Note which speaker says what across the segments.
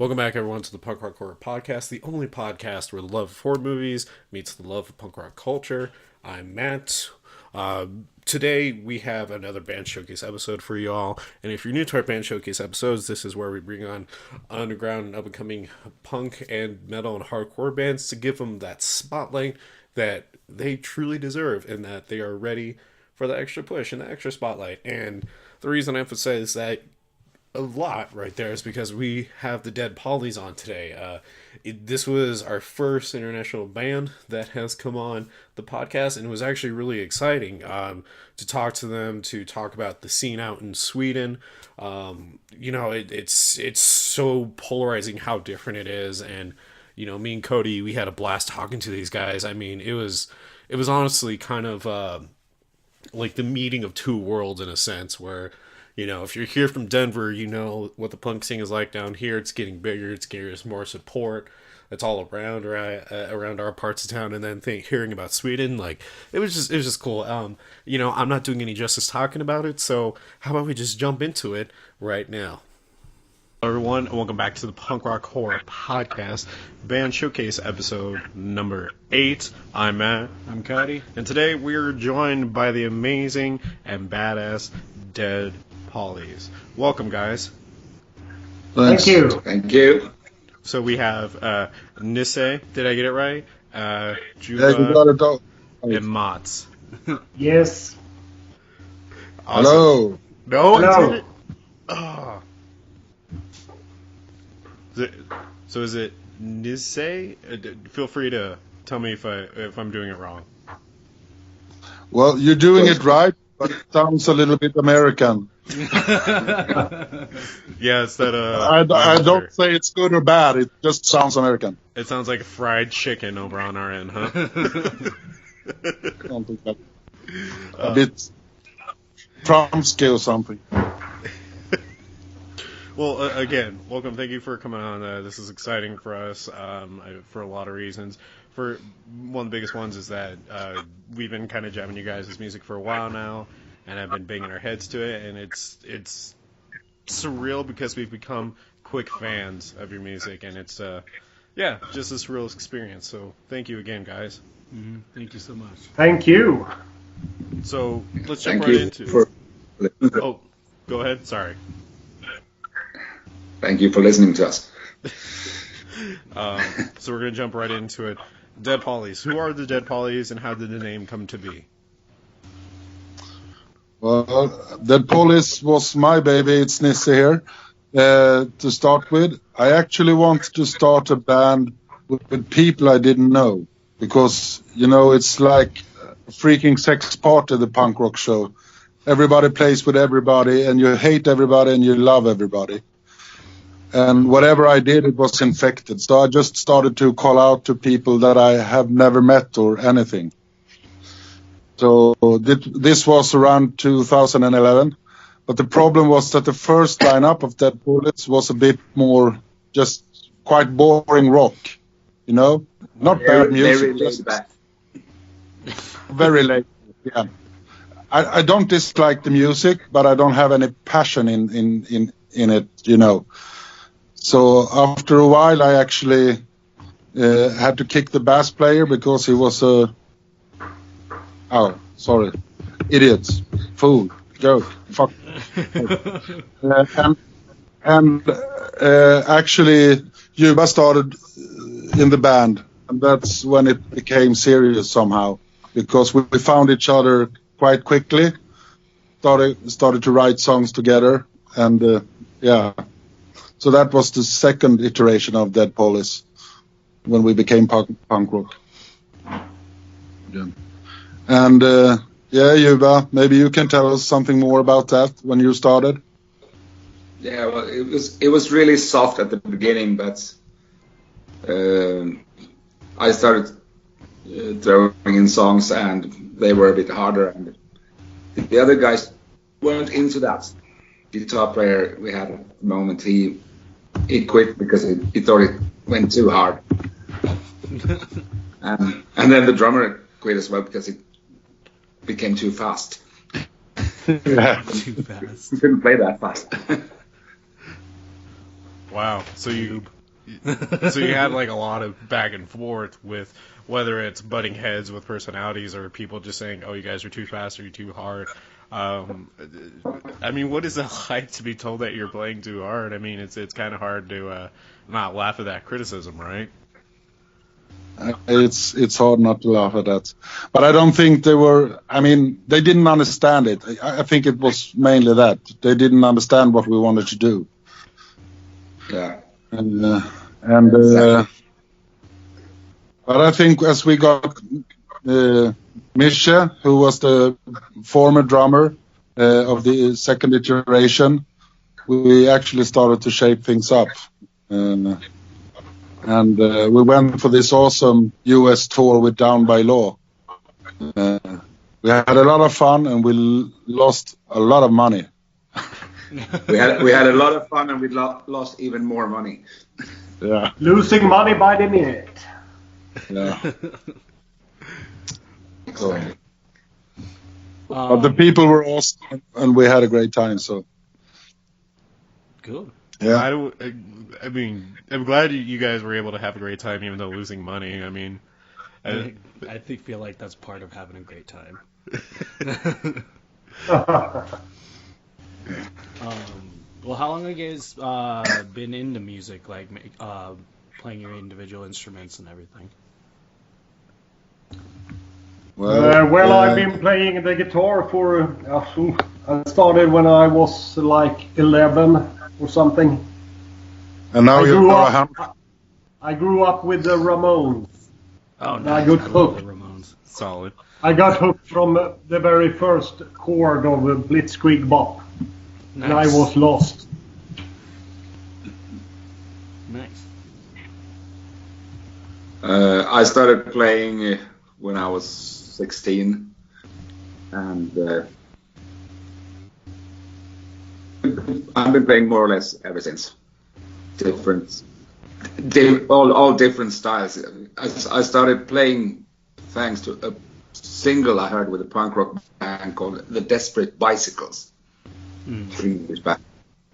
Speaker 1: Welcome back, everyone, to the Punk Rock Horror Podcast, the only podcast where the love of horror movies meets the love of punk rock culture. I'm Matt. Today, we have another Band Showcase episode for you all. And if you're new to our Band Showcase episodes, this is where we bring on underground and up-and-coming punk and metal and hardcore bands to give them that spotlight that they truly deserve and that they are ready for the extra push and the extra spotlight. And the reason I emphasize that a lot right there is because we have the Dead Pollies on today. This was our first international band that has come on the podcast, and it was actually really exciting to talk to them, to talk about the scene out in Sweden. It's so polarizing how different it is, and me and Cody, we had a blast talking to these guys. I mean, it was honestly kind of like the meeting of two worlds in a sense, where if you're here from Denver, you know what the punk scene is like down here. It's getting bigger. It's getting more support. It's all around our parts of town. And then hearing about Sweden, it was just cool. I'm not doing any justice talking about it. So how about we just jump into it right now? Hello, everyone, and welcome back to the Punk Rock Horror Podcast, Band Showcase episode number 8. I'm Matt.
Speaker 2: I'm Cody.
Speaker 1: And today we're joined by the amazing and badass Dead Pollies. Welcome, guys.
Speaker 2: Thank you.
Speaker 3: Thank you.
Speaker 1: So we have Nizza, did I get it right?
Speaker 3: Yeah, you got it all.
Speaker 1: And Mats.
Speaker 2: Yes.
Speaker 1: Awesome.
Speaker 3: Hello.
Speaker 1: No,
Speaker 2: Hello.
Speaker 1: I did it. Oh. So is it Nizza? Feel free to tell me if I'm doing it wrong.
Speaker 3: Well, you're doing it right, but it sounds a little bit American.
Speaker 1: Yeah, it's that.
Speaker 3: I don't say it's good or bad. It just sounds American.
Speaker 1: It sounds like fried chicken over on our end, huh?
Speaker 3: Something like a bit Trumpsky or something.
Speaker 1: Well, again, welcome. Thank you for coming on. This is exciting for us for a lot of reasons. For one of the biggest ones is that we've been kind of jamming you guys' music for a while now, and I've been banging our heads to it, and it's surreal because we've become quick fans of your music, and it's just a surreal experience. So thank you again, guys.
Speaker 2: Mm-hmm. Thank you so much. Thank you.
Speaker 1: So let's jump
Speaker 3: Thank
Speaker 1: right
Speaker 3: you
Speaker 1: into it. Oh, go ahead. Sorry.
Speaker 3: Thank you for listening to us.
Speaker 1: So we're going to jump right into it. Dead Pollies. Who are the Dead Pollies, and how did the name come to be?
Speaker 3: Well, Dead Pollies was my baby. It's Nizza here. To start with, I actually wanted to start a band with people I didn't know, because it's like a freaking sex party, the punk rock show. Everybody plays with everybody, and you hate everybody, and you love everybody. And whatever I did, it was infected. So I just started to call out to people that I have never met or anything. So this was around 2011. But the problem was that the first lineup of Dead Pollies was a bit more just quite boring rock. Not bad music.
Speaker 4: Very laid back.
Speaker 3: Very late, yeah. I don't dislike the music, but I don't have any passion in it, So after a while, I actually had to kick the bass player because he was idiots, fool, joke, fuck. Actually, Juba started in the band, and that's when it became serious somehow, because we found each other quite quickly, started to write songs together, and So that was the second iteration of Dead Pollies, when we became punk rock. Yeah. And Juba, maybe you can tell us something more about that when you started.
Speaker 4: Yeah, well, it was really soft at the beginning, but I started throwing in songs, and they were a bit harder, and the other guys weren't into that. The guitar player we had at the moment, he quit because he thought it went too hard. And then the drummer quit as well because it became too fast.
Speaker 3: Yeah.
Speaker 2: Too fast.
Speaker 4: He couldn't play that fast.
Speaker 1: Wow. So So you had like a lot of back and forth with whether it's butting heads with personalities or people just saying, "Oh, you guys are too fast or you're too hard." I mean, what is it like to be told that you're playing too hard? I mean, it's kind of hard to not laugh at that criticism, right?
Speaker 3: It's hard not to laugh at that, but I don't think they were. I mean, they didn't understand it. I think it was mainly that they didn't understand what we wanted to do.
Speaker 4: Yeah.
Speaker 3: But I think as we got Misha, who was the former drummer of the second iteration, we actually started to shape things up. And we went for this awesome US tour with Down by Law. We had a lot of fun and we lost a lot of money.
Speaker 4: we had a lot of fun and we lost even more money.
Speaker 3: Yeah.
Speaker 2: Losing money by the minute.
Speaker 3: Yeah.
Speaker 4: Exactly.
Speaker 3: But the people were awesome and we had a great time. So.
Speaker 5: Cool.
Speaker 3: Yeah.
Speaker 1: I mean, I'm glad you guys were able to have a great time, even though losing money. I mean,
Speaker 5: I feel like that's part of having a great time. Well, how long have you guys been into music, like playing your individual instruments and everything?
Speaker 2: Well, I've been playing the guitar for. I started when I was like 11 or something.
Speaker 3: And now
Speaker 2: I grew up with the Ramones.
Speaker 5: Oh,
Speaker 2: And
Speaker 5: nice.
Speaker 2: I got
Speaker 5: love
Speaker 2: hooked.
Speaker 5: the Ramones.
Speaker 1: solid.
Speaker 2: I got hooked from the very first chord of Blitzkrieg Bop.
Speaker 5: Nice.
Speaker 2: And I was lost.
Speaker 5: Nice.
Speaker 4: I started playing when I was 16, and I've been playing more or less ever since. All different styles. I started playing thanks to a single I heard with a punk rock band called The Desperate Bicycles. 3 years back,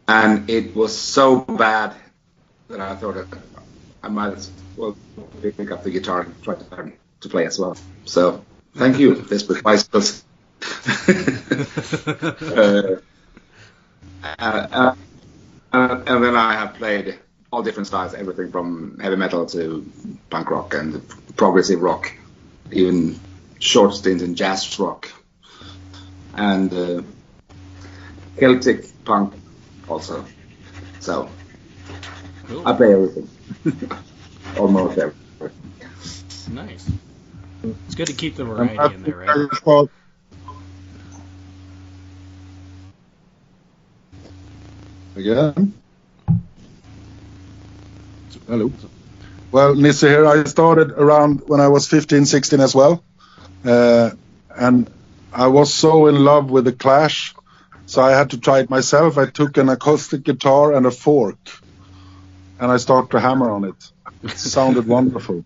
Speaker 4: and it was so bad that I thought I might as well pick up the guitar and try to learn to play as well. So thank you, Desperate Bicycles. And then I have played all different styles, everything from heavy metal to punk rock and progressive rock, even short stints in jazz rock, and Celtic punk also. So
Speaker 5: Cool.
Speaker 4: I play everything. Almost everything.
Speaker 5: Nice. It's good to keep the variety in there, right?
Speaker 3: Again? Hello. Well, Nizza here. I started around when I was 15, 16 as well. And I was so in love with the Clash, so I had to try it myself. I took an acoustic guitar and a fork, and I started to hammer on it. It sounded wonderful.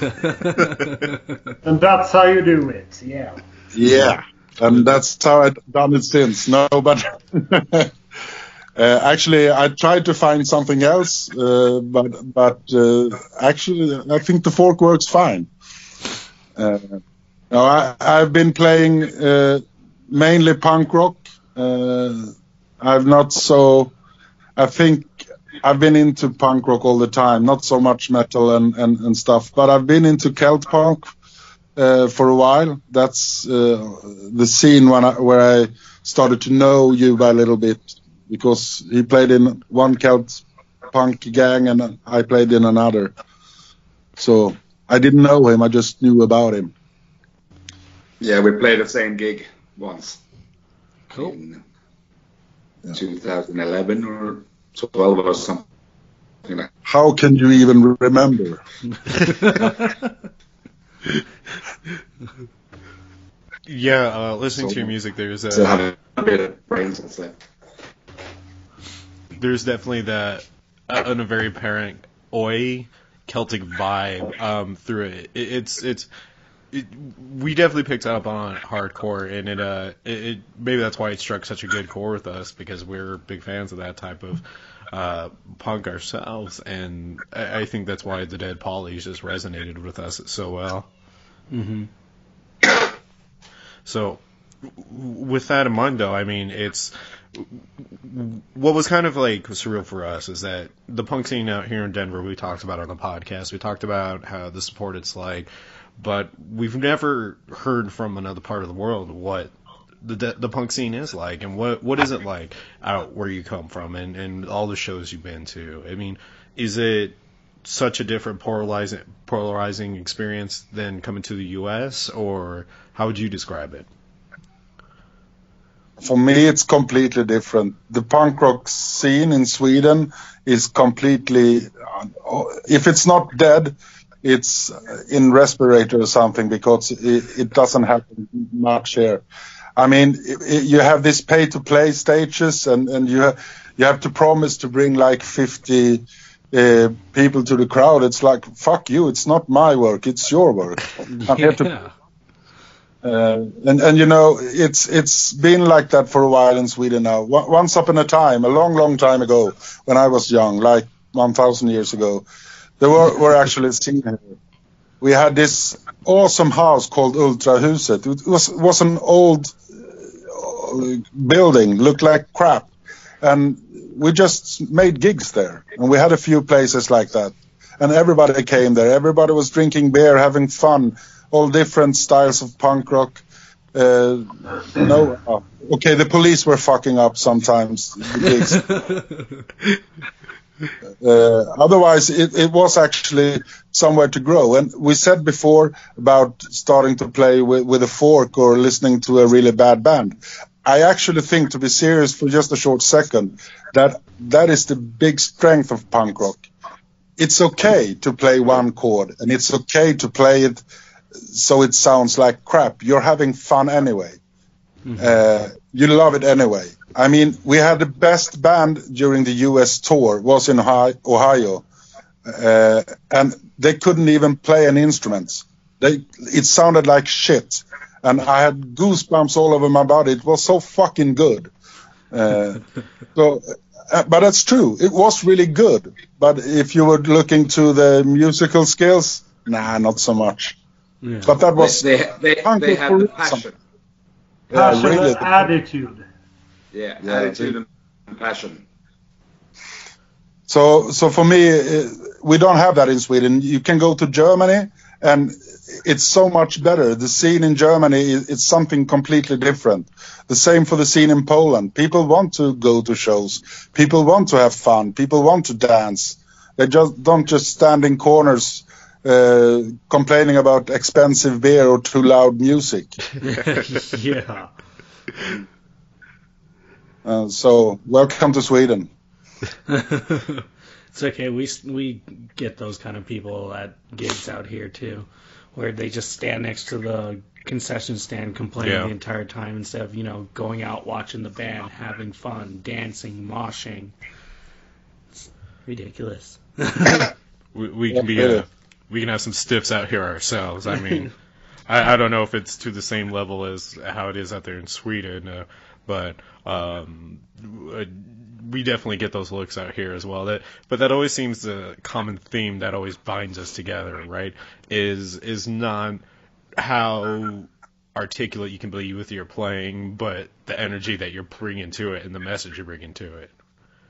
Speaker 2: And that's how you do it, yeah.
Speaker 3: Yeah, and that's how I've done it since. No, but actually, I tried to find something else, but actually, I think the fork works fine. No, I've been playing mainly punk rock. I think I've been into punk rock all the time, not so much metal and stuff, but I've been into Celt punk for a while. That's the scene where I started to know Juba a little bit, because he played in one Celt punk gang and I played in another. So I didn't know him, I just knew about him.
Speaker 4: Yeah, we played the same gig once.
Speaker 5: Cool.
Speaker 4: In 2011 or 12 or something like.
Speaker 3: How can you even remember?
Speaker 1: Yeah, listening to your music, there's
Speaker 4: So have a bit of brains and stuff.
Speaker 1: there's definitely that a very apparent oi Celtic vibe through it. We definitely picked up on hardcore, and it maybe that's why it struck such a good chord with us, because we're big fans of that type of punk ourselves, and I think that's why the Dead Pollies just resonated with us so well.
Speaker 5: Mm-hmm.
Speaker 1: So, with that in mind, though, I mean, it's what was kind of like surreal for us is that the punk scene out here in Denver, we talked about on the podcast. We talked about how the support it's like, but we've never heard from another part of the world what the punk scene is like, and what is it like out where you come from, and all the shows you've been to. I mean, is it such a different polarizing experience than coming to the U.S., or how would you describe it?
Speaker 3: For me, it's completely different. The punk rock scene in Sweden is completely, if it's not dead, it's in respirator or something, because it doesn't happen much here. I mean, you have this pay-to-play stages, and you have to promise to bring like 50 people to the crowd. It's like, fuck you, it's not my work, it's your work. I'm here to... and you know, it's been like that for a while in Sweden now. Once upon a time, a long time ago, when I was young, like 1,000 years ago, there were actually scenes here. We had this awesome house called Ultrahuset. It was an old building, looked like crap, and we just made gigs there. And we had a few places like that, and everybody came there. Everybody was drinking beer, having fun. All different styles of punk rock. Okay, the police were fucking up sometimes. Otherwise, it was actually somewhere to grow. And we said before about starting to play with a fork or listening to a really bad band. I actually think, to be serious for just a short second, that is the big strength of punk rock. It's okay to play one chord, and it's okay to play it so it sounds like crap. You're having fun anyway. Mm-hmm. You love it anyway. I mean, we had the best band during the US tour was in Ohio, and they couldn't even play any instruments. It sounded like shit, and I had goosebumps all over my body. It was so fucking good. But that's true. It was really good. But if you were looking to the musical skills, not so much.
Speaker 5: Yeah.
Speaker 3: But that was
Speaker 4: they had the passion.
Speaker 2: Passion
Speaker 3: really.
Speaker 2: and attitude.
Speaker 4: Yeah, attitude and passion.
Speaker 3: So for me, we don't have that in Sweden. You can go to Germany, and it's so much better. The scene in Germany is something completely different. The same for the scene in Poland. People want to go to shows. People want to have fun. People want to dance. They don't just stand in corners complaining about expensive beer or too loud music.
Speaker 5: Yeah.
Speaker 3: So welcome to Sweden.
Speaker 5: It's okay. We get those kind of people at gigs out here too, where they just stand next to the concession stand complaining the entire time instead of going out watching the band, having fun, dancing, moshing. It's ridiculous.
Speaker 1: we can be we can have some stiffs out here ourselves. I mean, I don't know if it's to the same level as how it is out there in Sweden, but we definitely get those looks out here as well. But that always seems the common theme that always binds us together, right? Is not how articulate you can be with your playing, but the energy that you're bringing to it and the message you're bringing to it.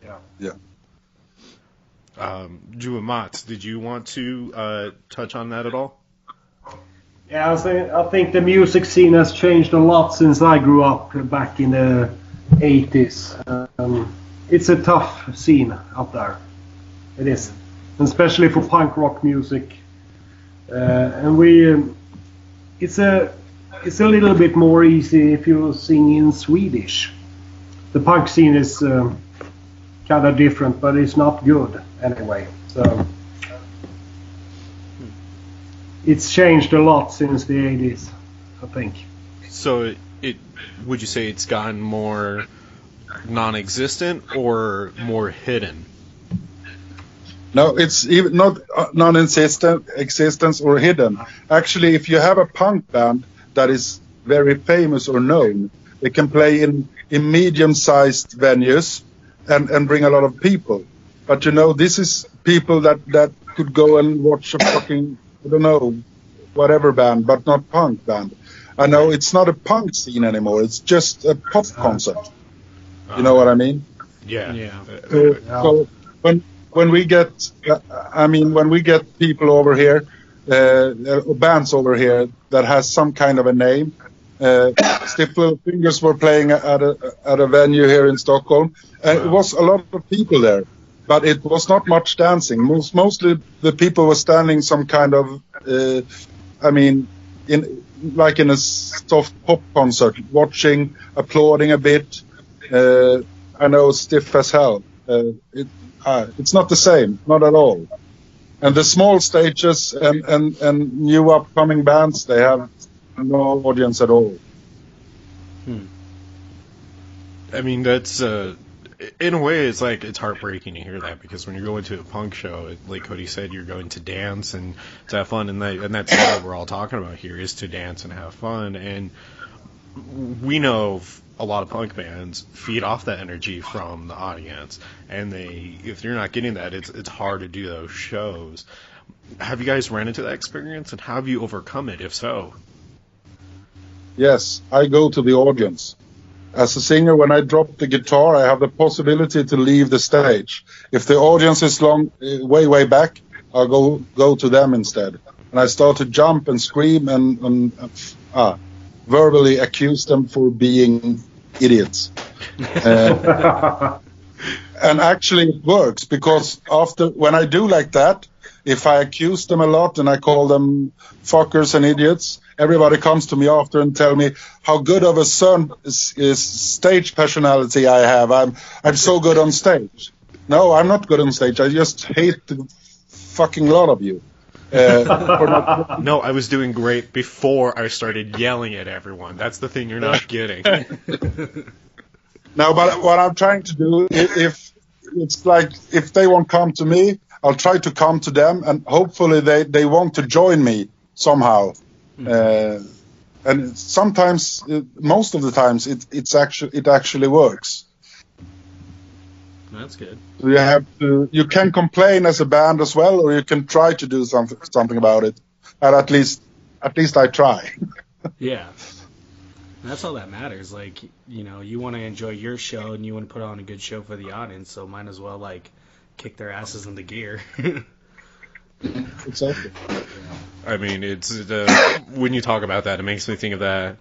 Speaker 3: Yeah.
Speaker 1: Juba, Mats, did you want to touch on that at all?
Speaker 2: Yeah, I think the music scene has changed a lot since I grew up back in the 80s. It's a tough scene up there. It is, especially for punk rock music. And it's a little bit more easy if you sing in Swedish. The punk scene is kind of different, but it's not good anyway. So it's changed a lot since the 80s, I think.
Speaker 1: So would you say it's gotten more non-existent or more hidden?
Speaker 3: No, it's even not non-existence or hidden. Actually, if you have a punk band that is very famous or known, they can play in medium-sized venues, and bring a lot of people. But this is people that could go and watch a fucking, I don't know, whatever band, but not punk band. I know it's not a punk scene anymore. It's just a pop concert. You know what I mean?
Speaker 1: Yeah.
Speaker 3: So when we get, when we get people over here, bands over here that has some kind of a name. Stiff Little Fingers were playing at a venue here in Stockholm, and it was a lot of people there, but it was not much dancing. Mostly the people were standing some kind of, in a soft pop concert, watching, applauding a bit. I know, stiff as hell. It's not the same, not at all. And the small stages and new upcoming bands, they have no audience at all.
Speaker 1: I mean, that's in a way, it's like it's heartbreaking to hear that, because when you're going to a punk show, like Cody said, you're going to dance and to have fun, and that's what we're all talking about here, is to dance and have fun. And we know a lot of punk bands feed off that energy from the audience, and if you're not getting that, it's hard to do those shows. Have you guys ran into that experience, and how have you overcome it, if so?
Speaker 3: Yes, I go to the audience. As a singer, when I drop the guitar, I have the possibility to leave the stage. If the audience is way back, I'll go to them instead. And I start to jump and scream and verbally accuse them for being idiots. And actually it works, because when I do like that, if I accuse them a lot and I call them fuckers and idiots, everybody comes to me after and tell me how good of a stage personality I have. I'm so good on stage. No, I'm not good on stage. I just hate the fucking lot of you.
Speaker 1: No, I was doing great before I started yelling at everyone. That's the thing you're not getting.
Speaker 3: No, but what I'm trying to do, if they won't come to me, I'll try to come to them, and hopefully they want to join me somehow. And sometimes, most of the times, it actually works.
Speaker 5: That's good.
Speaker 3: So you can complain as a band as well, or you can try to do something about it. And at least I try.
Speaker 5: Yeah. That's all that matters. Like, you want to enjoy your show and you want to put on a good show for the audience, so might as well kick their asses into gear.
Speaker 3: Exactly.
Speaker 1: I mean, it's when you talk about that, it makes me think of that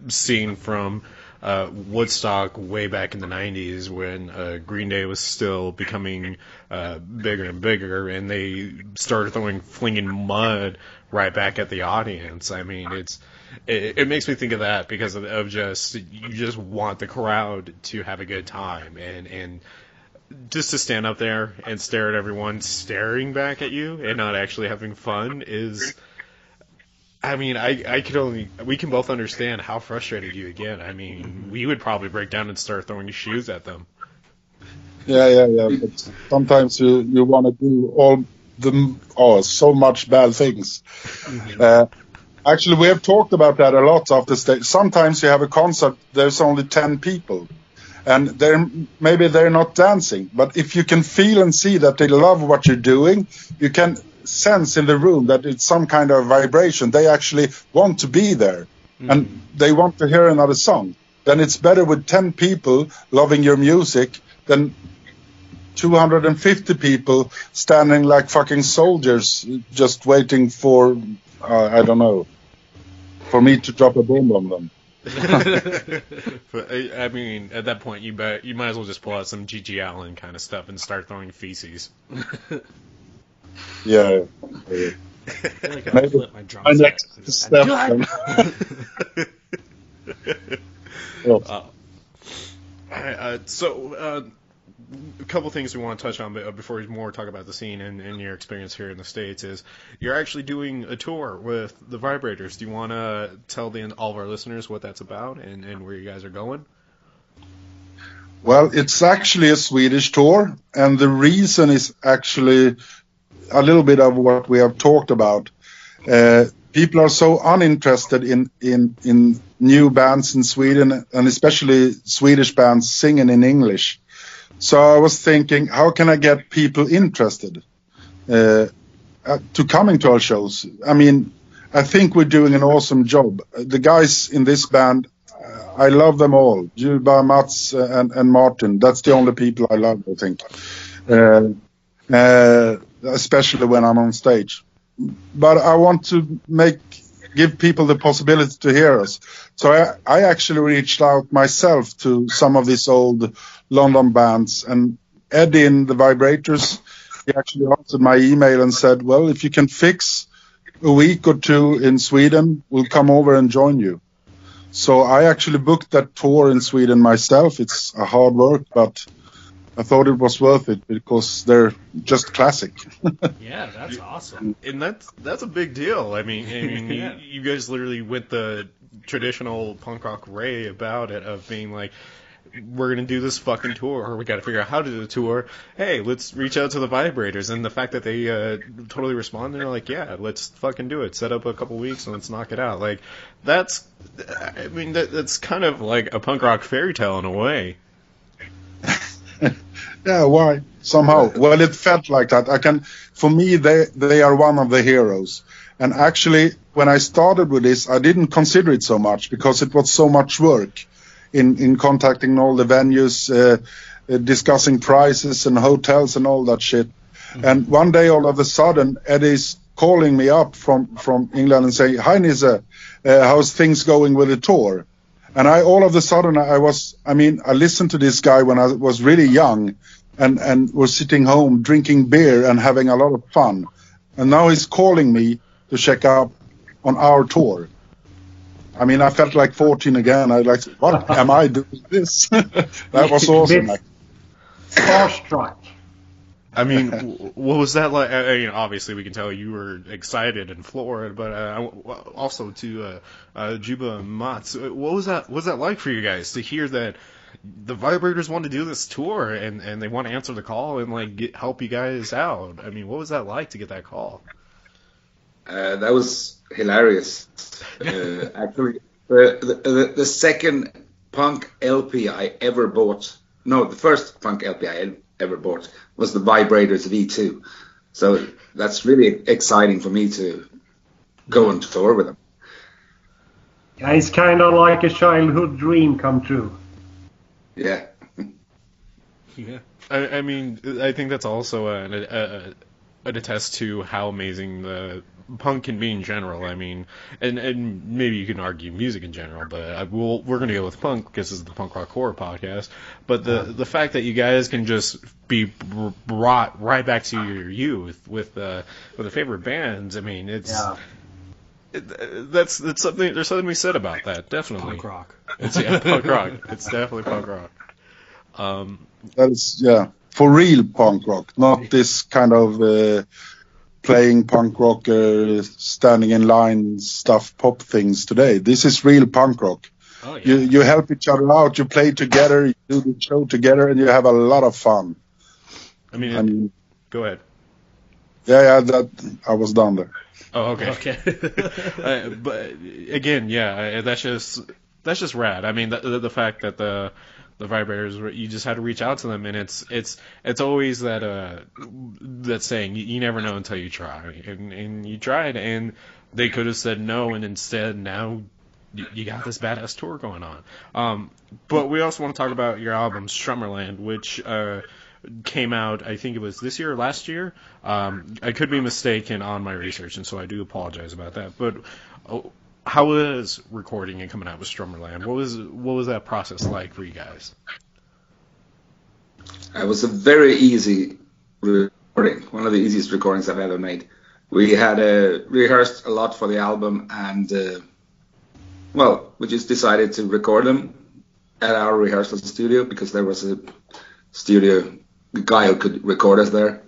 Speaker 1: scene from Woodstock way back in the 90s, when Green Day was still becoming bigger and bigger, and they started flinging mud right back at the audience. I mean, it makes me think of that, because of you just want the crowd to have a good time, and just to stand up there and stare at everyone staring back at you and not actually having fun is, I mean, we can both understand how frustrated you get. I mean, we would probably break down and start throwing shoes at them.
Speaker 3: Yeah. But sometimes you want to do so much bad things. Actually, we have talked about that a lot off the stage. Sometimes you have a concert, there's only 10 people. And maybe they're not dancing, but if you can feel and see that they love what you're doing, you can sense in the room that it's some kind of vibration. They actually want to be there, and they want to hear another song. Then it's better with 10 people loving your music than 250 people standing like fucking soldiers just waiting for, I don't know, for me to drop a bomb on them.
Speaker 1: But, I mean, at that point, you might as well just pull out some G.G. Allen kind of stuff and start throwing feces.
Speaker 3: Yeah.
Speaker 5: I feel like I flip my drums. So, a couple things we want to touch on before we more talk about the scene and your experience here in the States is you're actually doing a tour with the Vibrators. Do you want to tell all of our listeners what that's about and where you guys are going?
Speaker 3: Well, it's actually a Swedish tour, and the reason is actually a little bit of what we have talked about. People are so uninterested in new bands in Sweden, and especially Swedish bands singing in English. So I was thinking, how can I get people interested to coming to our shows? I mean, I think we're doing an awesome job. The guys in this band, I love them all. Juba, Mats, and Martin. That's the only people I love, I think. Especially when I'm on stage. But I want to give people the possibility to hear us. So I actually reached out myself to some of these old London bands, and Eddie in the Vibrators, he actually answered my email and said, well, if you can fix a week or two in Sweden, we'll come over and join you. So I actually booked that tour in Sweden myself. It's a hard work, but I thought it was worth it because they're just classic.
Speaker 5: Yeah, that's awesome.
Speaker 1: And that's a big deal. I mean
Speaker 5: Yeah.
Speaker 1: you guys literally went the traditional punk rock way about it, of being like, we're going to do this fucking tour, or we got to figure out how to do the tour. Hey, let's reach out to the Vibrators. And the fact that they totally responded, they're like, yeah, let's fucking do it. Set up a couple weeks and let's knock it out. Like, that's kind of like a punk rock fairy tale in a way.
Speaker 3: Yeah, why? Somehow. Well, it felt like that. For me, they are one of the heroes. And actually, when I started with this, I didn't consider it so much because it was so much work in contacting all the venues, discussing prices and hotels and all that shit. Mm-hmm. And one day, all of a sudden, Eddie's calling me up from England and saying, "Hi, Nizza, how's things going with the tour?" And all of a sudden, I listened to this guy when I was really young and was sitting home drinking beer and having a lot of fun. And now he's calling me to check up on our tour. I mean, I felt like 14 again. I like, what am I doing this? That was awesome.
Speaker 2: Starstruck.
Speaker 1: I mean, what was that like? I mean, obviously, we can tell you were excited and floored, but also to Juba and Mats, what was that like for you guys to hear that the Vibrators want to do this tour and they want to answer the call and like help you guys out? I mean, what was that like to get that call?
Speaker 4: That was hilarious. Actually, the second punk LP I ever bought, the first punk LP I ever bought was the Vibrators V2. So that's really exciting for me to go on tour with them.
Speaker 2: Yeah, it's kind of like a childhood dream come true.
Speaker 4: Yeah.
Speaker 1: Yeah. I mean, I think that's also an attest to how amazing the punk can be in general. I mean, and maybe you can argue music in general, but we're going to go with punk because this is the Punk Rock Horror Podcast. But the fact that you guys can just be brought right back to your youth with the favorite bands, I mean, it's that's something. There's something to be said about that. Definitely
Speaker 5: punk rock.
Speaker 1: It's punk rock. It's definitely punk rock.
Speaker 3: That is for real punk rock, not this kind of playing punk rock, standing in line stuff, pop things today. This is real punk rock.
Speaker 5: Oh, yeah.
Speaker 3: You help each other out, you play together, you do the show together, and you have a lot of fun.
Speaker 1: I mean, go ahead.
Speaker 3: Yeah, that I was done there.
Speaker 1: Oh, okay. But again, that's just rad. I mean, the fact that the Vibrators, you just had to reach out to them, and it's always that saying, you never know until you try, and you tried, and they could have said no, and instead now you got this badass tour going on. But we also want to talk about your album Strummerland, which came out, I think it was this year or last year. I could be mistaken on my research, and so I do apologize about that. But how was recording and coming out with Strummerland? What was that process like for you guys?
Speaker 4: It was a very easy recording, one of the easiest recordings I've ever made. We had rehearsed a lot for the album, and we just decided to record them at our rehearsal studio because there was a studio guy who could record us there,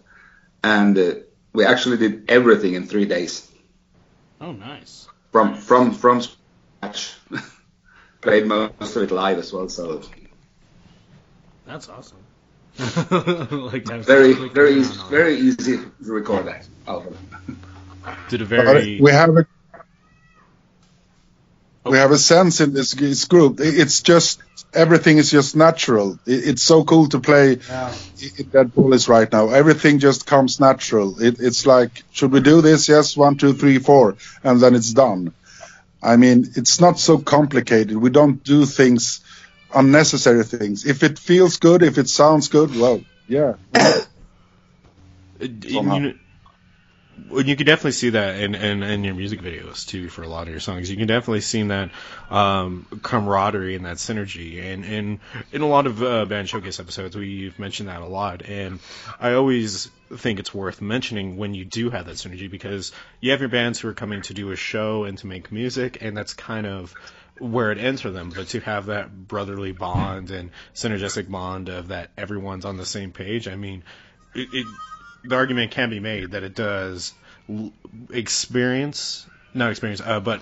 Speaker 4: and we actually did everything in 3 days.
Speaker 5: Oh, nice.
Speaker 4: From scratch. Played most of it live as well, so
Speaker 5: that's awesome. Like
Speaker 4: very easy to record that album.
Speaker 1: Did a very
Speaker 3: we have a We have a sense in this group. It's just everything is just natural. It's so cool to play in Dead Police right now. Everything just comes natural. It's like, should we do this? Yes, 1, 2, 3, 4, and then it's done. I mean, it's not so complicated. We don't do things, unnecessary things. If it feels good, if it sounds good, well, yeah.
Speaker 1: You can definitely see that in your music videos too for a lot of your songs. You can definitely see that camaraderie and that synergy. And in a lot of Band Showcase episodes, we've mentioned that a lot. And I always think it's worth mentioning when you do have that synergy, because you have your bands who are coming to do a show and to make music, and that's kind of where it ends for them. But to have that brotherly bond and synergistic bond of that everyone's on the same page, I mean, the argument can be made that it does but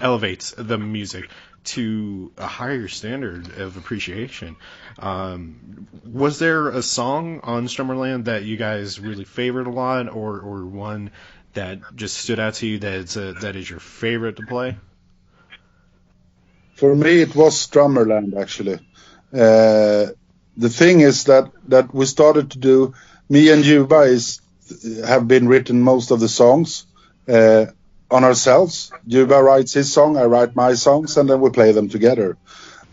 Speaker 1: elevates the music to a higher standard of appreciation. Was there a song on Strummerland that you guys really favored a lot, or one that just stood out to you that is your favorite to play?
Speaker 3: For me, it was Strummerland, actually. The thing is that we started to do, me and Juba have been written most of the songs on ourselves. Juba writes his song, I write my songs, and then we play them together.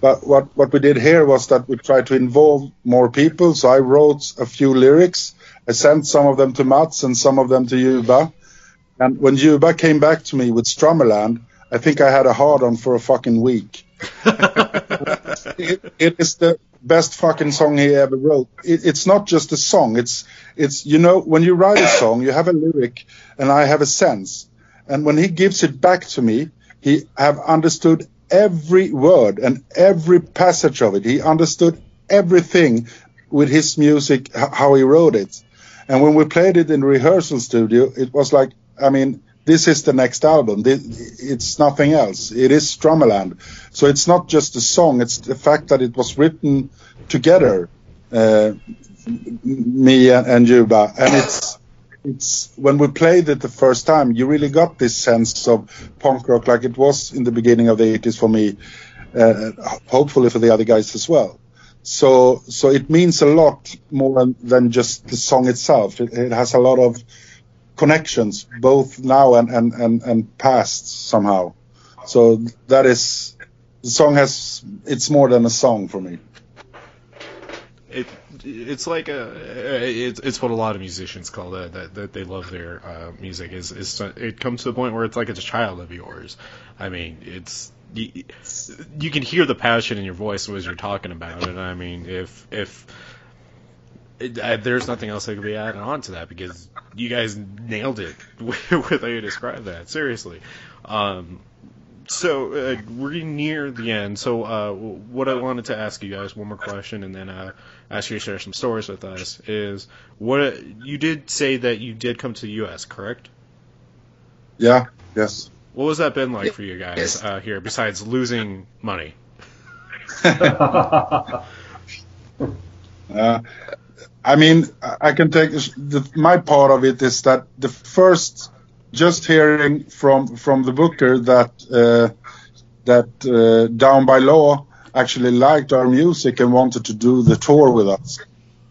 Speaker 3: But what we did here was that we tried to involve more people. So I wrote a few lyrics. I sent some of them to Mats and some of them to Juba. And when Juba came back to me with Strummerland, I think I had a hard-on for a fucking week. It is the best fucking song he ever wrote. It's not just a song. It's when you write a song, you have a lyric, and I have a sense. And when he gives it back to me, he have understood every word and every passage of it. He understood everything with his music, how he wrote it. And when we played it in the rehearsal studio, it was like, I mean, this is the next album. It's nothing else. It is Strummerland. So it's not just a song. It's the fact that it was written together, me and Juba. And it's when we played it the first time, you really got this sense of punk rock like it was in the beginning of the 80s for me, hopefully for the other guys as well. So it means a lot more than just the song itself. It has a lot of connections, both now and past somehow. So that is, the song it's more than a song for me.
Speaker 1: It's like it's what a lot of musicians call that they love their music is it comes to the point where it's like it's a child of yours. I mean, it's you can hear the passion in your voice as you're talking about it. I mean, if there's nothing else that could be added on to that, because you guys nailed it with how you describe that. Seriously. So we're near the end. So what I wanted to ask you guys, one more question, and then ask you to share some stories with us, is what you did say that you did come to the U.S., correct?
Speaker 3: Yeah. Yes.
Speaker 1: What was that been like for you guys here, besides losing money?
Speaker 3: I mean, I can take my part of it is that the first, just hearing from the booker that Down by Law actually liked our music and wanted to do the tour with us.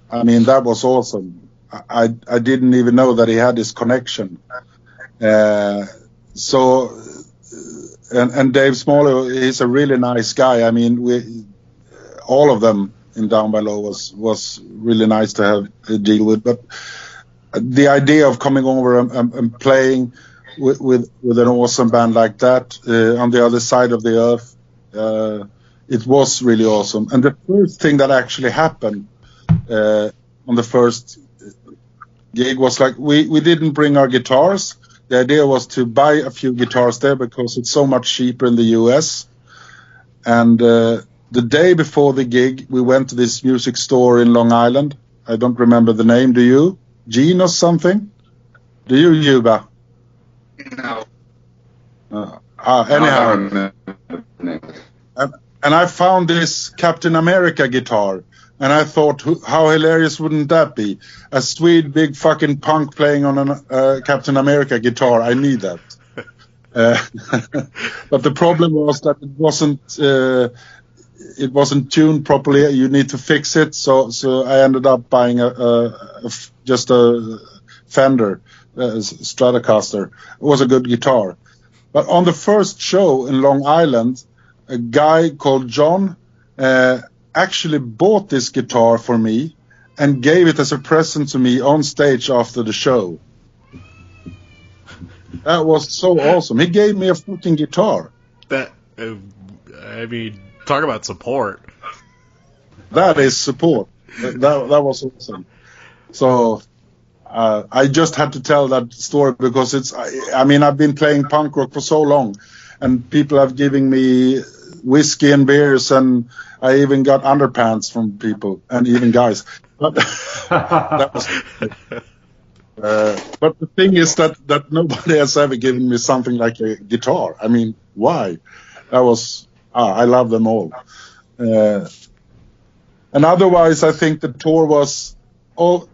Speaker 3: I mean, that was awesome. I didn't even know that he had this connection. So Dave Smalley, he's a really nice guy. I mean, all of them in Down by Law was really nice to have a deal with. But the idea of coming over and playing with an awesome band like that on the other side of the earth, it was really awesome. And the first thing that actually happened on the first gig was like we didn't bring our guitars. The idea was to buy a few guitars there because it's so much cheaper in the US. And the day before the gig, we went to this music store in Long Island. I don't remember the name. Do you? Gene or something? Do you, Juba?
Speaker 4: No.
Speaker 3: Anyhow. And I found this Captain America guitar. And I thought, how hilarious wouldn't that be? A Swede big fucking punk playing on a Captain America guitar. I need that. But the problem was that it wasn't tuned properly. You need to fix it. So I ended up buying just a Fender Stratocaster. It was a good guitar. But on the first show in Long Island, a guy called John actually bought this guitar for me and gave it as a present to me on stage after the show. That was so awesome. He gave me a fucking guitar.
Speaker 1: Talk about support.
Speaker 3: That is support. That was awesome. So I just had to tell that story because I've been playing punk rock for so long, and people have given me whiskey and beers, and I even got underpants from people, and even guys. But but the thing is that nobody has ever given me something like a guitar. I mean, why? I love them all. And otherwise, I think the tour was all.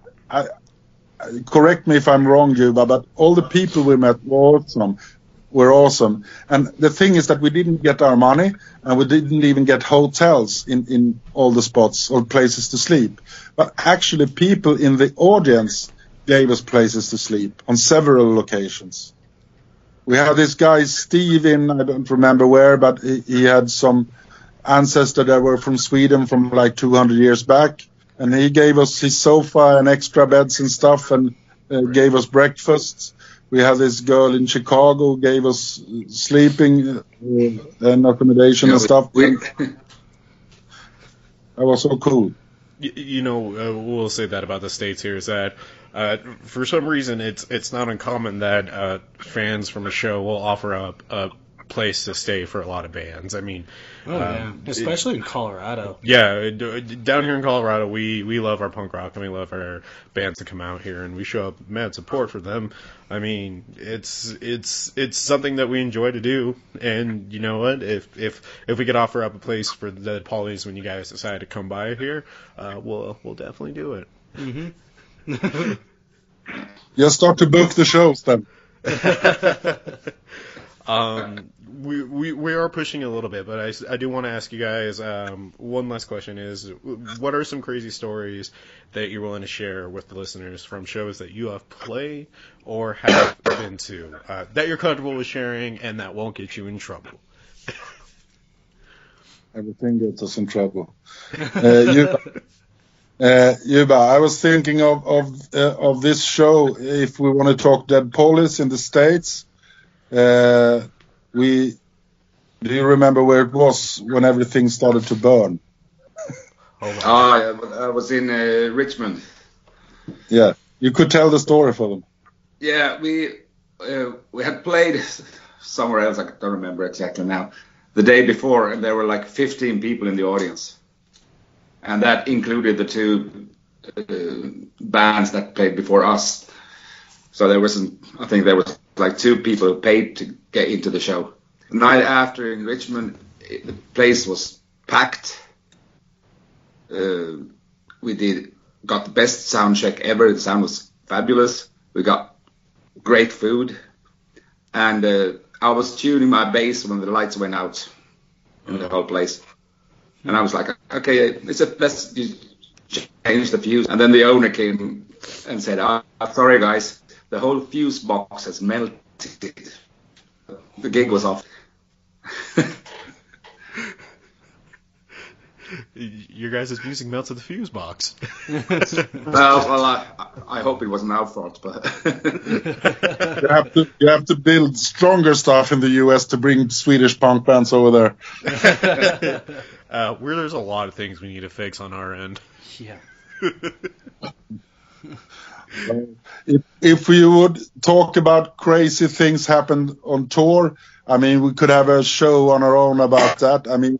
Speaker 3: Correct me if I'm wrong, Juba, but all the people we met were awesome. And the thing is that we didn't get our money, and we didn't even get hotels in all the spots or places to sleep. But actually, people in the audience gave us places to sleep on several locations. We had this guy, Steve, I don't remember where, but he had some ancestors that were from Sweden from like 200 years back. And he gave us his sofa and extra beds and stuff, and gave us breakfast. We had this girl in Chicago who gave us sleeping and accommodation and stuff. That was so cool.
Speaker 1: We'll say that about the States here is that for some reason it's not uncommon that fans from a show will offer up a place to stay for a lot of bands. I mean,
Speaker 5: especially in Colorado.
Speaker 1: Yeah, down here in Colorado, we love our punk rock and we love our bands to come out here, and we show up mad support for them. I mean, it's something that we enjoy to do, and you know what? If we could offer up a place for the Dead Pollies when you guys decide to come by here, we'll definitely do it.
Speaker 5: Mm-hmm.
Speaker 3: Just start to book the shows then.
Speaker 1: We are pushing a little bit, but I do want to ask you guys one last question is, what are some crazy stories that you're willing to share with the listeners from shows that you have played or have been to that you're comfortable with sharing and that won't get you in trouble?
Speaker 3: Everything gets us in trouble. Juba, I was thinking of this show, if we want to talk Dead Pollies in the States. Do you remember where it was when everything started to burn?
Speaker 4: I was in Richmond.
Speaker 3: Yeah, you could tell the story for them.
Speaker 4: Yeah, we had played somewhere else. I don't remember exactly now. The day before, and there were like 15 people in the audience, and that included the two bands that played before us. So I think there was like 2 people who paid to get into the show. The night after in Richmond, the place was packed. We got the best sound check ever. The sound was fabulous. We got great food. And I was tuning my bass when the lights went out in the whole place. And I was like, okay, let's change the fuse. And then the owner came and said, sorry guys, the whole fuse box has melted. The gig was off.
Speaker 1: Your guys' music melted the fuse box.
Speaker 4: well, I hope it wasn't our fault, but
Speaker 3: you have to build stronger stuff in the US to bring Swedish punk bands over there.
Speaker 1: Where there's a lot of things we need to fix on our end.
Speaker 5: Yeah.
Speaker 3: If we would talk about crazy things happened on tour, I mean, we could have a show on our own about that. I mean,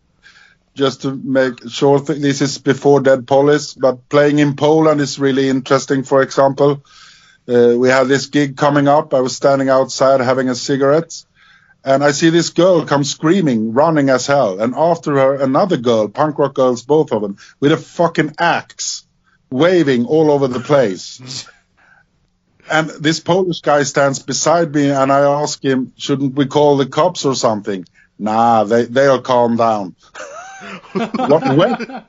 Speaker 3: just to make sure, this is before Dead Pollies, but playing in Poland is really interesting. For example, we had this gig coming up. I was standing outside having a cigarette, and I see this girl come screaming, running as hell, and after her another girl, punk rock girls, both of them, with a fucking axe, waving all over the place. And this Polish guy stands beside me, and I ask him, shouldn't we call the cops or something? Nah, they'll calm down. What?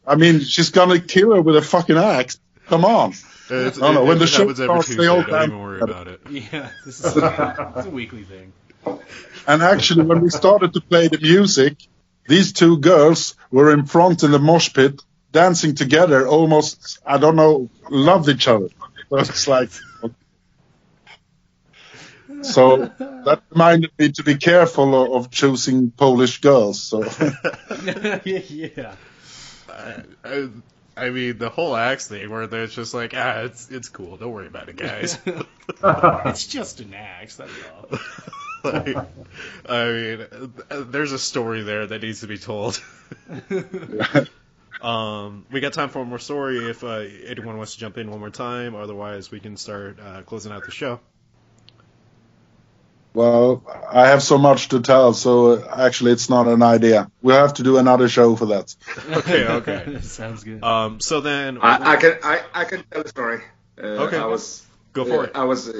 Speaker 3: I mean, she's gonna kill her with a fucking axe. Come on. When the show starts, they all
Speaker 1: don't even worry about it.
Speaker 5: Yeah, this is it's a weekly thing.
Speaker 3: And actually, when we started to play the music, these two girls were in front in the mosh pit, dancing together, almost, I don't know, loved each other. So it's like... So that reminded me to be careful of choosing Polish girls. So.
Speaker 5: Yeah.
Speaker 1: I mean, the whole axe thing, where there's just like, it's cool. Don't worry about it, guys.
Speaker 5: It's just an axe. That's all.
Speaker 1: Like, I mean, there's a story there that needs to be told. We got time for one more story if anyone wants to jump in one more time. Otherwise, we can start closing out the show.
Speaker 3: Well, I have so much to tell, so actually it's not an idea. We'll have to do another show for that.
Speaker 1: Okay.
Speaker 5: Sounds good.
Speaker 1: So then...
Speaker 4: I can tell the story.
Speaker 1: Okay. Go for it.
Speaker 4: I was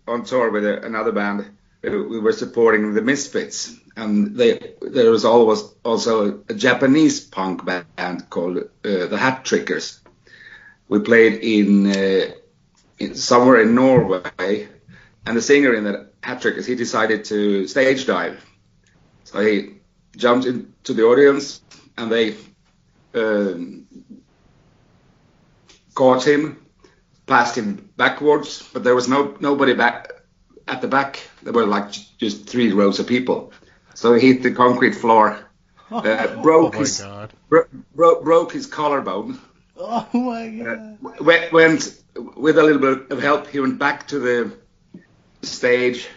Speaker 4: on tour with another band. We were supporting the Misfits, and there was also a Japanese punk band called the Hat Trickers. We played in somewhere in Norway, and the singer in the Hat Trickers, he decided to stage dive. So he jumped into the audience, and they caught him, passed him backwards, but there was nobody back at the back. There were like just 3 rows of people. So he hit the concrete floor, broke his collarbone.
Speaker 5: Oh my god!
Speaker 4: Went with a little bit of help. He went back to the stage,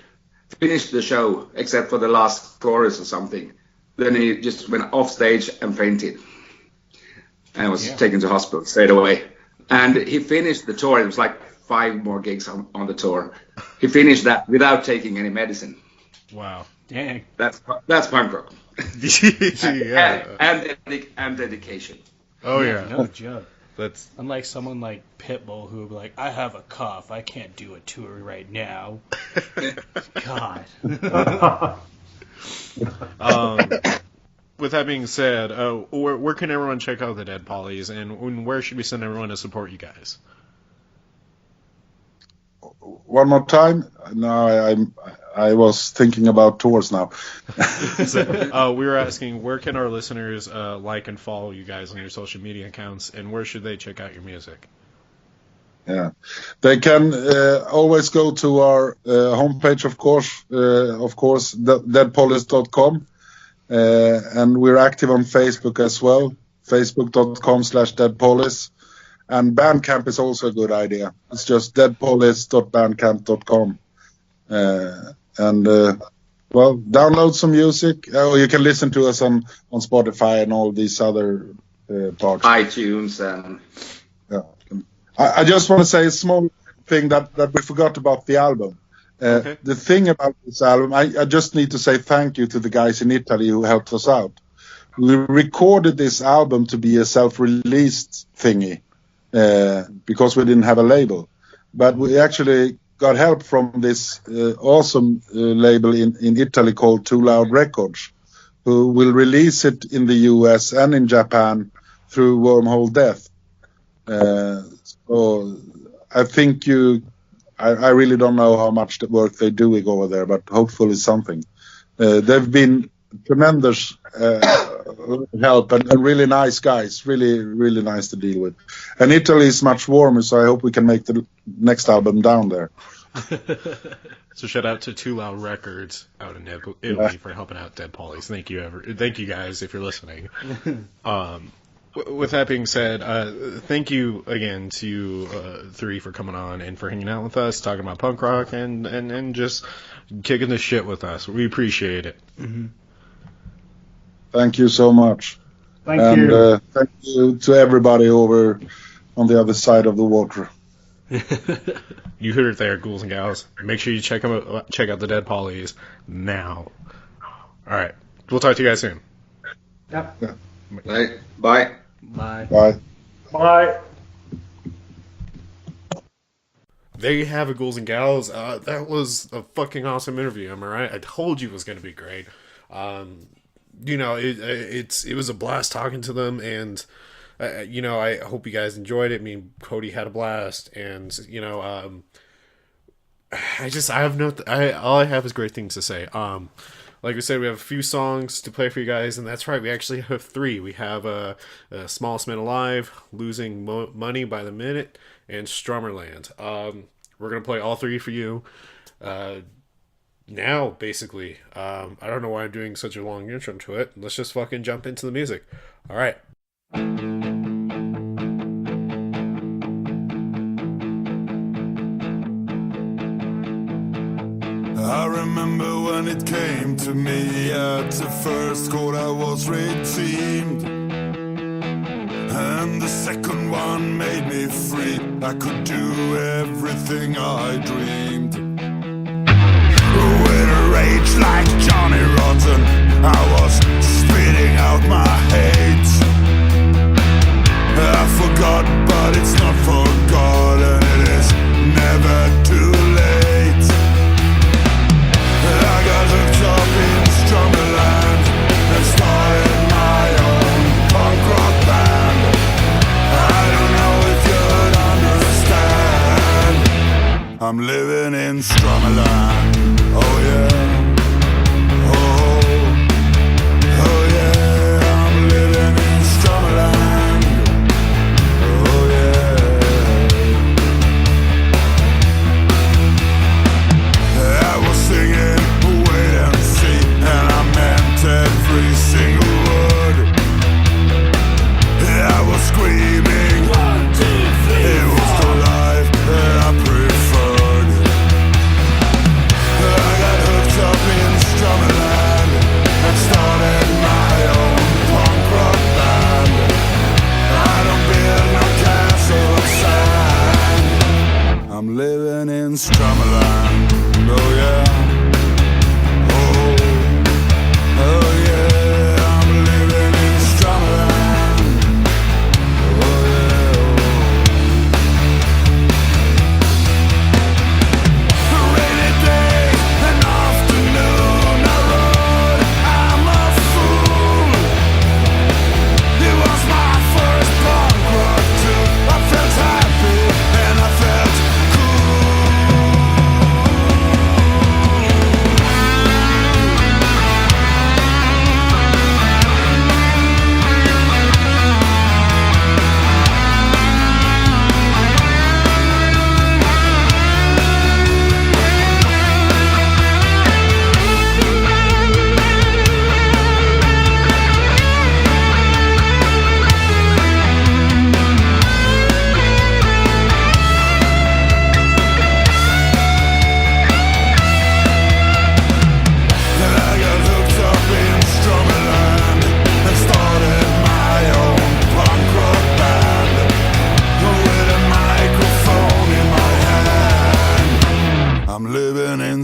Speaker 4: finished the show except for the last chorus or something. Then he just went off stage and fainted, and was taken to hospital straight away. And he finished the tour. It was like 5 more gigs on the tour. He finished that without taking any medicine.
Speaker 1: Wow.
Speaker 5: Dang.
Speaker 4: That's punk rock.
Speaker 1: Yeah.
Speaker 4: And dedication.
Speaker 1: Oh yeah.
Speaker 5: No joke.
Speaker 1: That's
Speaker 5: unlike someone like Pitbull who would be like, I have a cough, I can't do a tour right now. God.
Speaker 1: With that being said, where can everyone check out the Dead Pollies, and where should we send everyone to support you guys?
Speaker 3: One more time? No, I was thinking about tours now.
Speaker 1: We were asking, where can our listeners like and follow you guys on your social media accounts, and where should they check out your music?
Speaker 3: Yeah, they can always go to our homepage, of course, deadpolice.com, and we're active on Facebook as well, facebook.com/deadpolice. And Bandcamp is also a good idea. It's just deadpolice.bandcamp.com. Download some music. You can listen to us on Spotify and all these other parts.
Speaker 4: iTunes and...
Speaker 3: Yeah. I just want to say a small thing that we forgot about the album.
Speaker 1: Okay.
Speaker 3: The thing about this album, I just need to say thank you to the guys in Italy who helped us out. We recorded this album to be a self-released thingy. Because we didn't have a label. But we actually got help from this awesome label in Italy called Too Loud Records, who will release it in the US and in Japan through Wormhole Death. So I think I really don't know how much the work they're doing over there, but hopefully something. They've been tremendous help and really nice guys, really nice to deal with. And Italy is much warmer, so I hope we can make the next album down there.
Speaker 1: So shout out to Too Loud Records out in Italy for helping out Dead Pollies. Thank you guys if you're listening. With that being said, thank you again to you 3 for coming on and for hanging out with us, talking about punk rock and just kicking the shit with us. We appreciate it.
Speaker 5: Mm-hmm.
Speaker 3: Thank you so much.
Speaker 2: Thank you.
Speaker 3: Thank you to everybody over on the other side of the water.
Speaker 1: You heard it there, ghouls and gals. Make sure you check out the Dead Pollies now. All right. We'll talk to you guys soon.
Speaker 2: Yep.
Speaker 3: Yeah.
Speaker 4: Bye.
Speaker 5: Bye.
Speaker 3: Bye.
Speaker 2: Bye.
Speaker 1: there you have it, ghouls and gals. That was a fucking awesome interview. Am I right? I told you it was going to be great. You know, it was a blast talking to them, and you know, I hope you guys enjoyed it. I mean, Cody had a blast, and you know, all I have is great things to say. Like we said, we have a few songs to play for you guys, and that's right, we actually have 3. We have Smallest Man Alive, Losing Money by the Minute, and Strummerland. We're going to play all 3 for you now, basically. I don't know why I'm doing such a long intro to it. Let's just fucking jump into the music. All right.
Speaker 6: I remember when it came to me at the first court I was redeemed, and the second one made me free. I could do everything I dreamed. With a rage like Johnny Rotten, I was spitting out my hate. I forgot, but it's not forgotten. It is never too late. I got hooked up in Strummerland and started my own punk rock band. I don't know if you'd understand. I'm living in Strummerland. Oh yeah. Oh, oh yeah. I'm living in Strummerland. Oh yeah. I was singing wait and see, and I meant every single word. I was screaming 1, 2, 3, it was the life that I preferred. I got hooked up in Strummerland and started my own punk rock band. I don't build no castle of sand. I'm living in Strummerland. Oh yeah. Oh yeah, I'm living in Strummerland. Oh yeah. A rainy day, an afternoon, I rode, I'm a fool. It was my first punk rock tour. I felt happy and I felt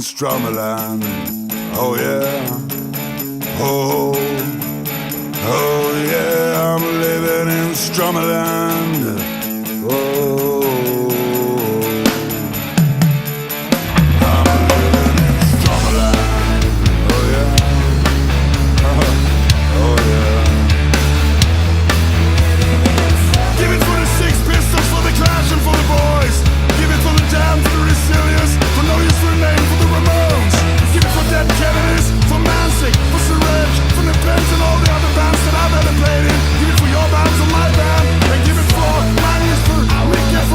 Speaker 6: Strummerland. Oh yeah. Oh, oh yeah, I'm living in Strummerland. Oh, I'm living in Strummerland. Oh yeah. Oh yeah. Give it for the Six Pistols, for the Clash and for the Boys. Give it for the Damned, for the Resilience, for No Use for a Name, for the Ramones. Give it for Dead Kennedys, for Mansing, for Surge, for the Bends and all the other bands that I've ever played in. Give it for your bands and my band, and give it for Manius, for Rick F.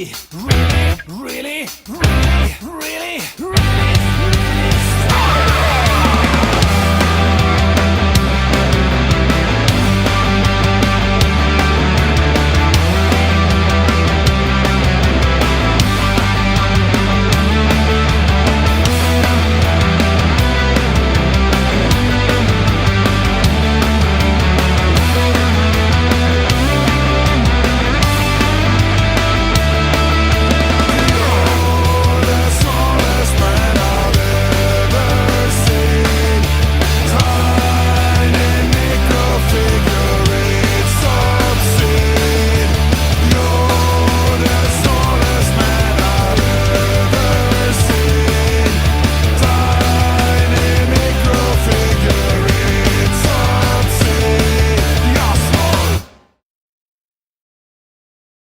Speaker 6: be real.